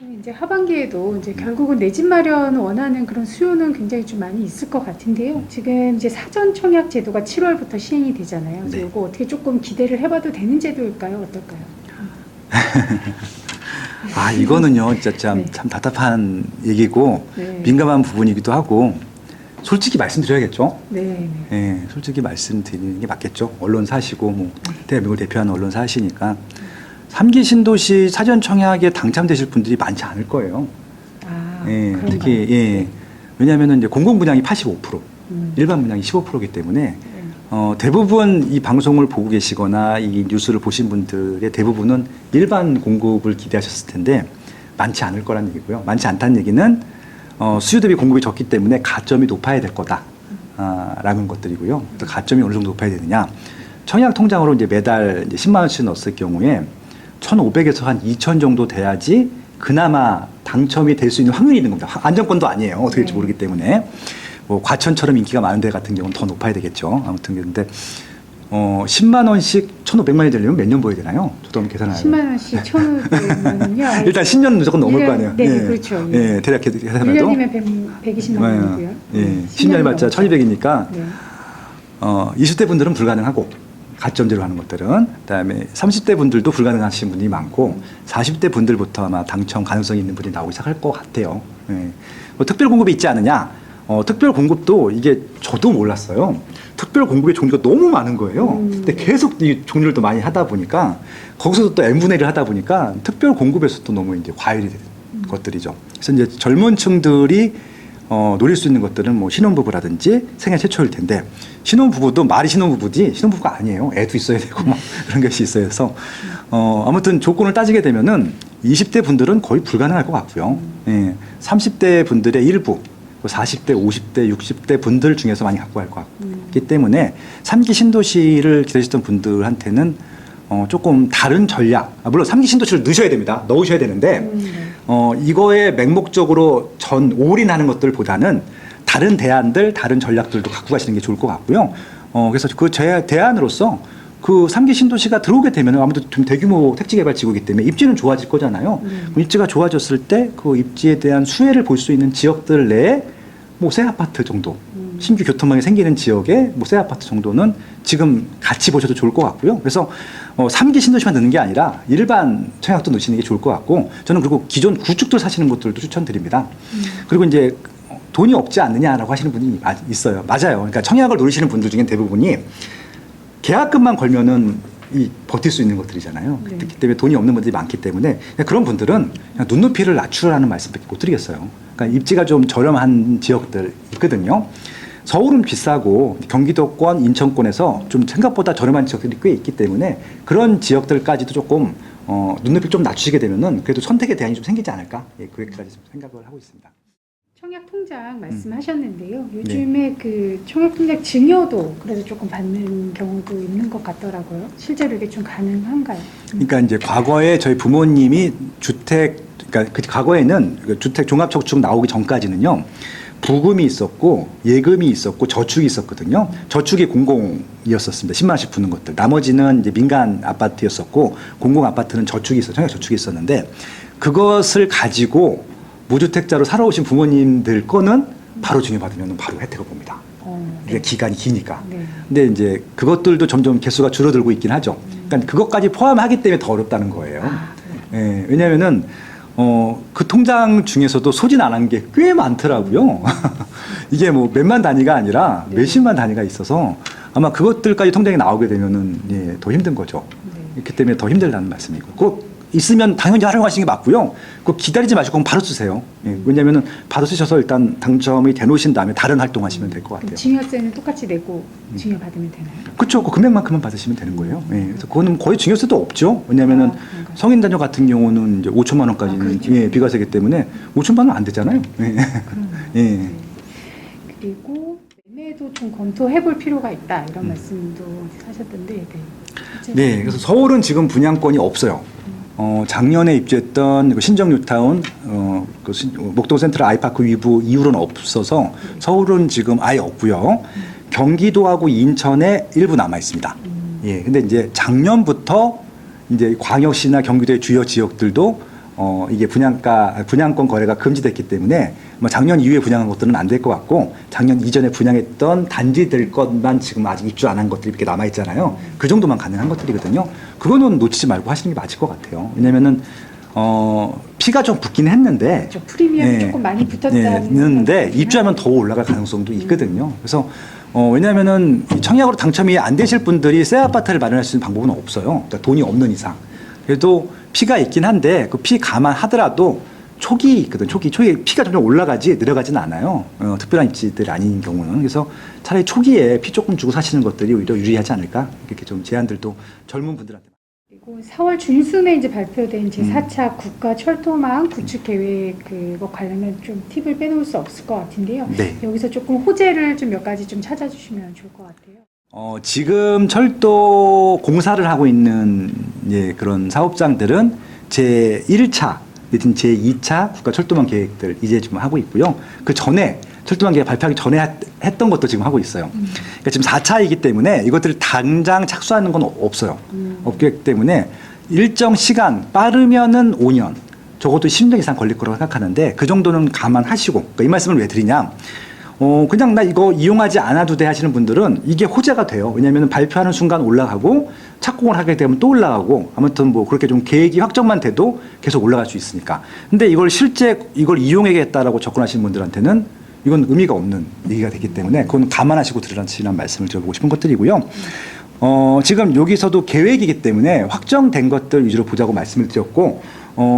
이제 하반기에도 이제 결국은 내 집 마련 원하는 그런 수요는 굉장히 좀 많이 있을 것 같은데요. 지금 이제 사전 청약 제도가 7월부터 시행이 되잖아요. 그래서 네. 이거 어떻게 조금 기대를 해봐도 되는 제도일까요? 어떨까요? 아, 이거는요, 진짜 참, 네. 참 답답한 얘기고, 네. 민감한 부분이기도 하고, 솔직히 말씀드려야겠죠? 네. 예, 솔직히 말씀드리는 게 맞겠죠. 언론사시고, 뭐, 대한민국을 대표하는 언론사시니까. 3기 신도시 사전 청약에 당첨되실 분들이 많지 않을 거예요. 아, 예, 그런가요? 특히, 예. 왜냐하면 이제 공공 분양이 85%, 일반 분양이 15%이기 때문에, 네. 대부분 이 방송을 보고 계시거나 이 뉴스를 보신 분들의 대부분은 일반 공급을 기대하셨을 텐데 많지 않을 거란 얘기고요. 많지 않다는 얘기는 수요 대비 공급이 적기 때문에 가점이 높아야 될 거다. 라는 것들이고요. 또 가점이 어느 정도 높아야 되느냐. 청약 통장으로 이제 매달 이제 10만 원씩 넣었을 경우에 1,500에서 한 2,000 정도 돼야지 그나마 당첨이 될 수 있는 확률이 있는 겁니다. 안정권도 아니에요. 어떻게 될지 모르기 때문에. 뭐 과천처럼 인기가 많은 데 같은 경우는 더 높아야 되겠죠. 아무튼 그런데 10만 원씩 1,500만 원이 되려면 몇 년 보여야 되나요? 저도 한번 계산을 10만 원씩 1,500만 원이요? 일단 10년 무조건 넘을 거 아니에요. 네, 예. 그렇죠. 예, 대략 계산해도 1년이면 120만 원이고요. 예, 10년이 맞자 1,200이니까 네. 20대 분들은 불가능하고 가점제로 하는 것들은 그다음에 30대 분들도 불가능하신 분이 많고 40대 분들부터 아마 당첨 가능성이 있는 분이 나오기 시작할 것 같아요. 예. 뭐 특별 공급이 있지 않느냐? 특별 공급도 이게 저도 몰랐어요. 특별 공급의 종류가 너무 많은 거예요. 근데 계속 이 종류를 또 많이 하다 보니까 거기서도 또 n분의 1을 하다 보니까 특별 공급에서도 너무 이제 과열이 되는 것들이죠. 그래서 이제 젊은 층들이 노릴 수 있는 것들은 뭐 신혼부부라든지 생애 최초일 텐데 신혼부부도 말이 신혼부부지 신혼부부가 아니에요. 애도 있어야 되고 막 그런 것이 있어야 해서 아무튼 조건을 따지게 되면은 20대 분들은 거의 불가능할 것 같고요. 예, 30대 분들의 일부 40대, 50대, 60대 분들 중에서 많이 갖고 갈 것 같기 때문에 3기 신도시를 기다리셨던 분들한테는 조금 다른 전략, 물론 3기 신도시를 넣으셔야 됩니다. 넣으셔야 되는데 이거에 맹목적으로 올인하는 것들보다는 다른 대안들, 다른 전략들도 갖고 가시는 게 좋을 것 같고요. 그래서 그 대안으로서 그 3기 신도시가 들어오게 되면 아무래도 좀 대규모 택지개발지구이기 때문에 입지는 좋아질 거잖아요. 그럼 입지가 좋아졌을 때 그 입지에 대한 수혜를 볼 수 있는 지역들 내에 뭐 새 아파트 정도, 신규 교통망이 생기는 지역에 뭐 새 아파트 정도는 지금 같이 보셔도 좋을 것 같고요. 그래서 3기 신도시만 넣는 게 아니라 일반 청약도 넣으시는 게 좋을 것 같고 저는 그리고 기존 구축들 사시는 것들도 추천드립니다. 그리고 이제 돈이 없지 않느냐라고 하시는 분이 있어요. 맞아요. 그러니까 청약을 노리시는 분들 중에 대부분이 계약금만 걸면은 버틸 수 있는 것들이잖아요. 네. 그렇기 때문에 돈이 없는 분들이 많기 때문에 그런 분들은 그냥 눈높이를 낮추라는 말씀밖에 못 드리겠어요. 그러니까 입지가 좀 저렴한 지역들 있거든요. 서울은 비싸고 경기도권, 인천권에서 좀 생각보다 저렴한 지역들이 꽤 있기 때문에 그런 지역들까지도 조금 눈높이를 좀 낮추시게 되면은 그래도 선택의 대안이 좀 생기지 않을까? 예, 그렇게까지 좀 생각을 하고 있습니다. 청약 통장 말씀하셨는데요. 요즘에 그 청약 통장 증여도 그래서 조금 받는 경우도 있는 것 같더라고요. 실제로 이게 좀 가능한가요? 그러니까 이제 과거에 저희 부모님이 그러니까 그 과거에는 그 주택 종합저축 나오기 전까지는요. 부금이 있었고 예금이 있었고 저축이 있었거든요. 저축이 공공이었었습니다. 10만 원씩 부는 것들. 나머지는 이제 민간 아파트였었고 공공 아파트는 청약 저축이 있었는데 그것을 가지고 무주택자로 살아오신 부모님들 거는 바로 증여받으면 바로 혜택을 봅니다. 이게 기간이 기니까. 네. 근데 이제 그것들도 점점 개수가 줄어들고 있긴 하죠. 그러니까 그것까지 포함하기 때문에 더 어렵다는 거예요. 예, 왜냐면은 그 통장 중에서도 소진 안 한 게 꽤 많더라고요. 이게 뭐 몇만 단위가 아니라 네. 몇십만 단위가 있어서 아마 그것들까지 통장에 나오게 되면은 예, 더 힘든 거죠. 네. 그렇기 때문에 더 힘들다는 말씀이고. 그거 있으면 당연히 활용하시는 게 맞고요. 그거 기다리지 마시고 그럼 바로 쓰세요. 예, 왜냐면은 바로 쓰셔서 일단 당첨이 되놓으신 다음에 다른 활동하시면 될 것 같아요. 증여세는 똑같이 내고 증여받으면 되나요? 그렇죠. 그 금액만큼만 받으시면 되는 거예요. 예, 그래서 그거는 거의 증여세도 없죠. 왜냐면은 그런가요? 성인 자녀 같은 경우는 이제 5천만 원까지는 그렇죠. 예, 비과세기 때문에 5천만 원 안 되잖아요. 예. 예. 그리고 매매도 좀 검토해볼 필요가 있다 이런 말씀도 하셨던데 네. 네, 그래서 서울은 지금 분양권이 없어요. 작년에 입주했던 그 신정 뉴타운, 목동 센트럴 아이파크 위브 이후로는 없어서 서울은 지금 아예 없고요. 경기도하고 인천에 일부 남아 있습니다. 예, 근데 이제 작년부터 이제 광역시나 경기도의 주요 지역들도 이게 분양권 거래가 금지됐기 때문에 뭐 작년 이후에 분양한 것들은 안 될 것 같고 작년 이전에 분양했던 단지될 것만 지금 아직 입주 안 한 것들이 이렇게 남아 있잖아요. 그 정도만 가능한 것들이거든요. 그거는 놓치지 말고 하시는 게 맞을 것 같아요. 왜냐면은 피가 좀 붙긴 했는데 그렇죠. 프리미엄이 조금 많이 붙었는데 입주하면 더 올라갈 가능성도 있거든요. 그래서 왜냐하면은 청약으로 당첨이 안 되실 분들이 새 아파트를 마련할 수 있는 방법은 없어요. 그러니까 돈이 없는 이상. 그래도 피가 있긴 한데 그 피 감안하더라도 초기 있거든. 초기에 피가 점점 올라가지 내려가지는 않아요. 특별한 입지들이 아닌 경우는. 그래서 차라리 초기에 피 조금 주고 사시는 것들이 오히려 유리하지 않을까. 이렇게 좀 제안들도 젊은 분들한테. 그리고 4월 중순에 이제 발표된 제4차 국가 철도망 구축 계획 그거 관련된 좀 팁을 빼놓을 수 없을 것 같은데요. 네. 여기서 조금 호재를 좀 몇 가지 좀 찾아주시면 좋을 것 같아요. 지금 철도 공사를 하고 있는 그런 사업장들은 제1차 내지는 제2차 국가 철도망 계획들 이제 지금 하고 있고요. 그 전에 철도망 계획 발표하기 전에 했던 것도 지금 하고 있어요. 그러니까 지금 4차이기 때문에 이것들을 당장 착수하는 건 없어요. 없기 때문에 일정 시간 빠르면은 5년 적어도 10년 이상 걸릴 거라고 생각하는데 그 정도는 감안하시고 그러니까 이 말씀을 왜 드리냐. 그냥 나 이거 이용하지 않아도 돼 하시는 분들은 이게 호재가 돼요. 왜냐하면 발표하는 순간 올라가고 착공을 하게 되면 또 올라가고 아무튼 뭐 그렇게 좀 계획이 확정만 돼도 계속 올라갈 수 있으니까. 근데 이걸 실제 이걸 이용하겠다라고 접근하시는 분들한테는 이건 의미가 없는 얘기가 되기 때문에 그건 감안하시고 들으라는 말씀을 드려보고 싶은 것들이고요. 지금 여기서도 계획이기 때문에 확정된 것들 위주로 보자고 말씀을 드렸고,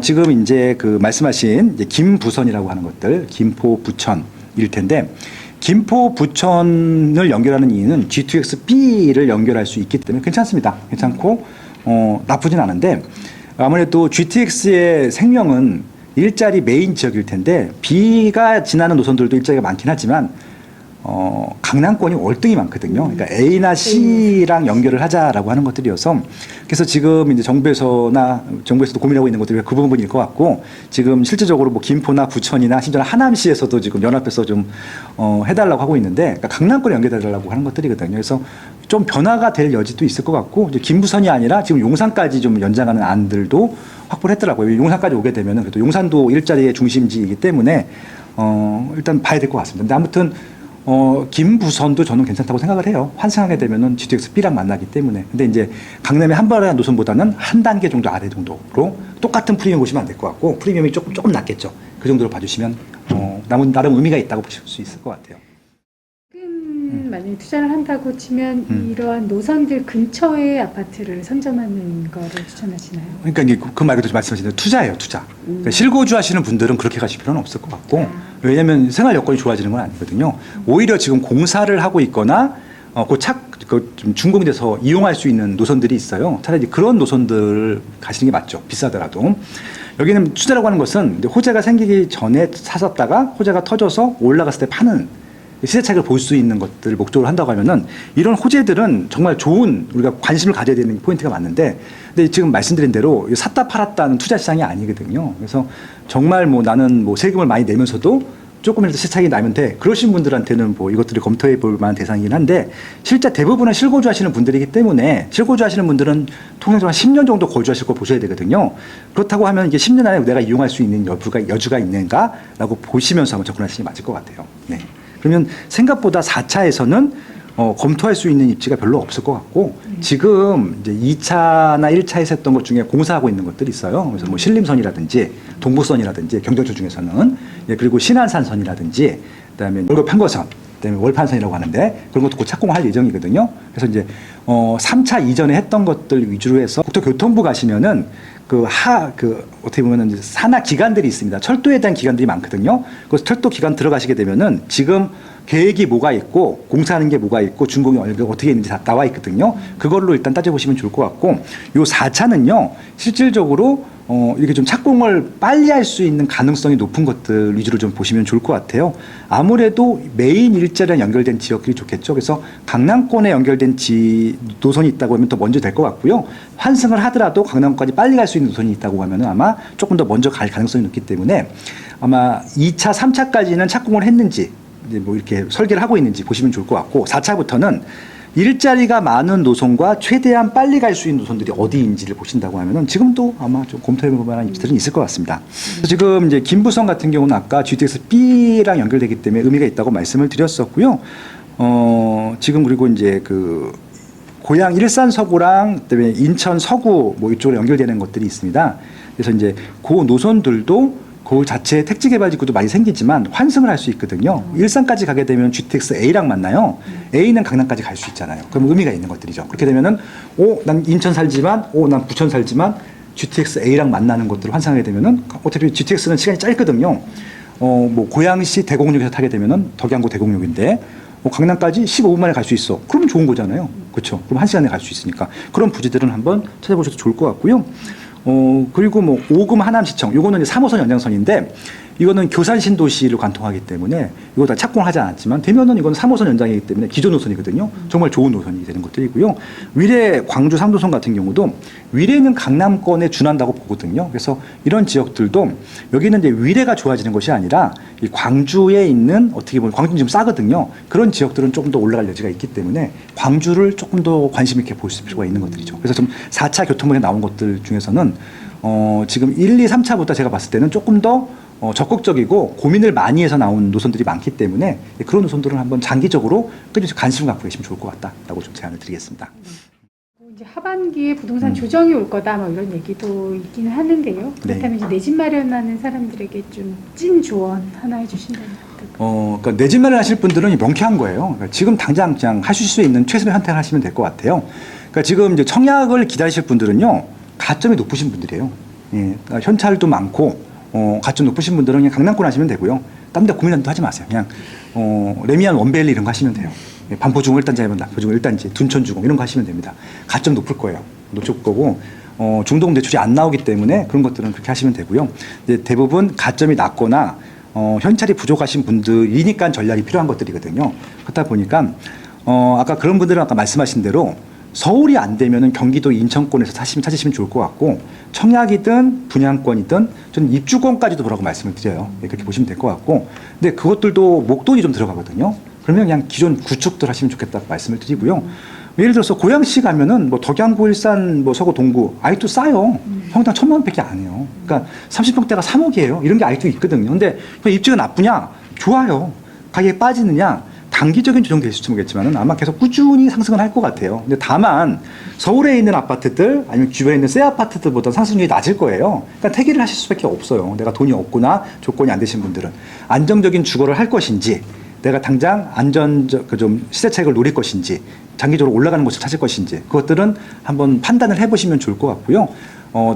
지금 이제 그 말씀하신 이제 김부선이라고 하는 것들, 김포 부천일 텐데, 김포 부천을 연결하는 이유는 G2X-B를 연결할 수 있기 때문에 괜찮습니다. 괜찮고, 나쁘진 않은데, 아무래도 GTX의 생명은 일자리 메인 지역일 텐데, B가 지나는 노선들도 일자리가 많긴 하지만, 강남권이 월등히 많거든요. 그러니까 A나 C랑 연결을 하자라고 하는 것들이어서 그래서 지금 이제 정부에서도 고민하고 있는 것들이 그 부분일 것 같고 지금 실질적으로 뭐 김포나 부천이나 심지어 하남시에서도 지금 연합해서 좀 해달라고 하고 있는데 그러니까 강남권에 연결해달라고 하는 것들이거든요. 그래서 좀 변화가 될 여지도 있을 것 같고 이제 김부선이 아니라 지금 용산까지 좀 연장하는 안들도 확보를 했더라고요. 용산까지 오게 되면은 그래도 용산도 일자리의 중심지이기 때문에 일단 봐야 될 것 같습니다. 근데 아무튼 김부선도 저는 괜찮다고 생각을 해요. 환승하게 되면은 GTX-B랑 만나기 때문에. 근데 이제 강남의 한발의 노선보다는 한 단계 정도 아래 정도로 똑같은 프리미엄 보시면 안 될 것 같고 프리미엄이 조금 낮겠죠. 그 정도로 봐주시면 나름 의미가 있다고 보실 수 있을 것 같아요. 만약에 투자를 한다고 치면 이러한 노선들 근처의 아파트를 선점하는 거를 추천하시나요? 그러니까 이제 그 말 그대로 말씀하신 대로 투자예요, 투자. 그러니까 실거주 하시는 분들은 그렇게 가실 필요는 없을 것 같고 왜냐하면 생활 여건이 좋아지는 건 아니거든요. 오히려 지금 공사를 하고 있거나 좀 준공돼서 이용할 수 있는 노선들이 있어요. 차라리 그런 노선들을 가시는 게 맞죠. 비싸더라도. 여기는 투자라고 하는 것은 호재가 생기기 전에 샀었다가 호재가 터져서 올라갔을 때 파는 시세차익을 볼 수 있는 것들을 목적으로 한다고 하면은 이런 호재들은 정말 좋은 우리가 관심을 가져야 되는 포인트가 맞는데 근데 지금 말씀드린 대로 샀다 팔았다는 투자 시장이 아니거든요. 그래서 정말 뭐 나는 뭐 세금을 많이 내면서도 조금이라도 시세차익이 나면 돼. 그러신 분들한테는 뭐 이것들이 검토해 볼 만한 대상이긴 한데 실제 대부분은 실거주 하시는 분들이기 때문에 실거주 하시는 분들은 통상적으로 한 10년 정도 거주하실 거 보셔야 되거든요. 그렇다고 하면 이게 10년 안에 내가 이용할 수 있는 여주가 있는가라고 보시면서 한번 접근하시는 게 맞을 것 같아요. 네. 그러면 생각보다 4차에서는 검토할 수 있는 입지가 별로 없을 것 같고 지금 이제 2차나 1차에서 했던 것 중에 공사하고 있는 것들이 있어요. 그래서 뭐 신림선이라든지 동부선이라든지 경전철 중에서는 그리고 신안산선이라든지 그다음에 월급 편거선 그다음에 월판선이라고 하는데 그런 것도 곧 착공할 예정이거든요. 그래서 이제 3차 이전에 했던 것들 위주로 해서 국토교통부 가시면은 어떻게 보면은 이제 산하 기관들이 있습니다. 철도에 대한 기관들이 많거든요. 그래서 철도 기관 들어가시게 되면은 지금 계획이 뭐가 있고 공사하는 게 뭐가 있고 준공이 어떻게 있는지 다 나와 있거든요. 그걸로 일단 따져보시면 좋을 것 같고 요 4차는요 실질적으로 이렇게 좀 착공을 빨리 할 수 있는 가능성이 높은 것들 위주로 좀 보시면 좋을 것 같아요. 아무래도 메인 일자리랑 연결된 지역들이 좋겠죠. 그래서 강남권에 연결된 노선이 있다고 하면 더 먼저 될 것 같고요. 환승을 하더라도 강남까지 빨리 갈 수 있는 노선이 있다고 하면 아마 조금 더 먼저 갈 가능성이 높기 때문에 아마 2차, 3차까지는 착공을 했는지 이제 뭐 이렇게 설계를 하고 있는지 보시면 좋을 것 같고 4차부터는 일자리가 많은 노선과 최대한 빨리 갈 수 있는 노선들이 어디인지를 보신다고 하면은 지금도 아마 좀 검토해볼 만한 입지들은 있을 것 같습니다. 그래서 지금 이제 김부성 같은 경우는 아까 GTX B랑 연결되기 때문에 의미가 있다고 말씀을 드렸었고요. 지금 그리고 이제 그 고양 일산 서구랑 그다음에 인천 서구 뭐 이쪽으로 연결되는 것들이 있습니다. 그래서 이제 그 노선들도 그 자체의 택지 개발 지구도 많이 생기지만 환승을 할 수 있거든요. 일산까지 가게 되면 GTX A랑 만나요. A는 강남까지 갈 수 있잖아요. 그럼 의미가 있는 것들이죠. 그렇게 되면은 난 인천 살지만 난 부천 살지만 GTX A랑 만나는 것들을 환승하게 되면은 어차피 GTX는 시간이 짧거든요. 뭐 고양시 대곡역에서 타게 되면은 덕양구 대곡역인데 강남까지 15분 만에 갈 수 있어. 그러면 좋은 거잖아요. 그렇죠? 그럼 1시간에 갈 수 있으니까 그런 부지들은 한번 찾아보셔도 좋을 것 같고요. 그리고 뭐 오금 하남시청 요거는 이제 3호선 연장선인데 이거는 교산 신도시를 관통하기 때문에 이거 다 착공을 하지 않았지만 되면은 이건 3호선 연장이기 때문에 기존 노선이거든요. 정말 좋은 노선이 되는 것들이고요. 위례 광주 3도선 같은 경우도 위례는 강남권에 준한다고 보거든요. 그래서 이런 지역들도 여기는 이제 위례가 좋아지는 것이 아니라 이 광주에 있는 어떻게 보면 광주는 지금 싸거든요. 그런 지역들은 조금 더 올라갈 여지가 있기 때문에 광주를 조금 더 관심 있게 볼 필요가 있는 것들이죠. 그래서 좀 4차 교통망에 나온 것들 중에서는 지금 1, 2, 3차보다 제가 봤을 때는 조금 더 적극적이고 고민을 많이 해서 나온 노선들이 많기 때문에 그런 노선들은 한번 장기적으로 끊임없이 관심을 갖고 계시면 좋을 것 같다라고 좀 제안을 드리겠습니다. 이제 하반기에 부동산 조정이 올 거다 뭐 이런 얘기도 있기는 하는데요. 그렇다면 이제 내 집 마련하는 사람들에게 좀 찐 조언 하나 해주신다면 그러니까 내 집 마련하실 분들은 명쾌한 거예요. 그러니까 지금 당장 그냥 하실 수 있는 최선의 선택을 하시면 될 것 같아요. 그러니까 지금 이제 청약을 기다리실 분들은요 가점이 높으신 분들이에요. 예, 그러니까 현찰도 많고 가점 높으신 분들은 그냥 강남권 하시면 되고요. 딴 데 고민도 하지 마세요. 그냥 레미안 원벨리 이런 거 하시면 돼요. 반포주공 1단지면 반포주공 1단지, 둔천주공 이런 거 하시면 됩니다. 가점 높을 거예요. 높을 거고 중도금 대출이 안 나오기 때문에 그런 것들은 그렇게 하시면 되고요. 이제 대부분 가점이 낮거나 현찰이 부족하신 분들이니까 전략이 필요한 것들이거든요. 그렇다 보니까 아까 그런 분들은 아까 말씀하신 대로 서울이 안 되면은 경기도 인천권에서 찾으시면 좋을 것 같고 청약이든 분양권이든 저는 입주권까지도 보라고 말씀을 드려요. 네, 그렇게 보시면 될 것 같고 근데 그것들도 목돈이 좀 들어가거든요. 그러면 그냥 기존 구축들 하시면 좋겠다고 말씀을 드리고요. 예를 들어서 고양시 가면은 뭐 덕양구, 일산, 뭐 서구, 동구 아직도 싸요. 평당 1,000만 원밖에 안 해요. 그러니까 30평대가 3억이에요. 이런 게 아직도 있거든요. 근데 입지가 나쁘냐? 좋아요. 가격이 빠지느냐? 단기적인 조정도 있을지 모르겠지만 아마 계속 꾸준히 상승을 할 것 같아요. 근데 다만 서울에 있는 아파트들 아니면 주변에 있는 새 아파트들보다 상승률이 낮을 거예요. 그러니까 태기를 하실 수밖에 없어요. 내가 돈이 없거나 조건이 안 되신 분들은 안정적인 주거를 할 것인지 내가 당장 좀 시세차익을 노릴 것인지 장기적으로 올라가는 곳을 찾을 것인지 그것들은 한번 판단을 해보시면 좋을 것 같고요.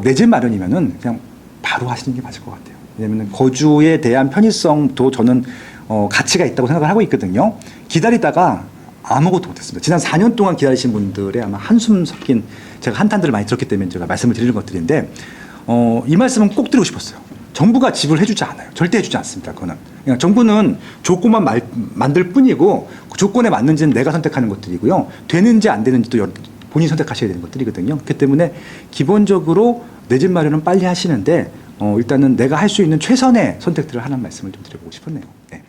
내 집 마련이면은 그냥 바로 하시는 게 맞을 것 같아요. 왜냐하면 거주에 대한 편의성도 저는 가치가 있다고 생각을 하고 있거든요. 기다리다가 아무것도 못했습니다. 지난 4년 동안 기다리신 분들의 아마 한숨 섞인 제가 한탄들을 많이 들었기 때문에 제가 말씀을 드리는 것들인데 이 말씀은 꼭 드리고 싶었어요. 정부가 집을 해주지 않아요. 절대 해주지 않습니다. 그거는. 그냥 정부는 조건만 만들 뿐이고 그 조건에 맞는지는 내가 선택하는 것들이고요. 되는지 안 되는지도 본인이 선택하셔야 되는 것들이거든요. 그렇기 때문에 기본적으로 내 집 마련은 빨리 하시는데 일단은 내가 할 수 있는 최선의 선택들을 하는 말씀을 좀 드려보고 싶었네요. 네.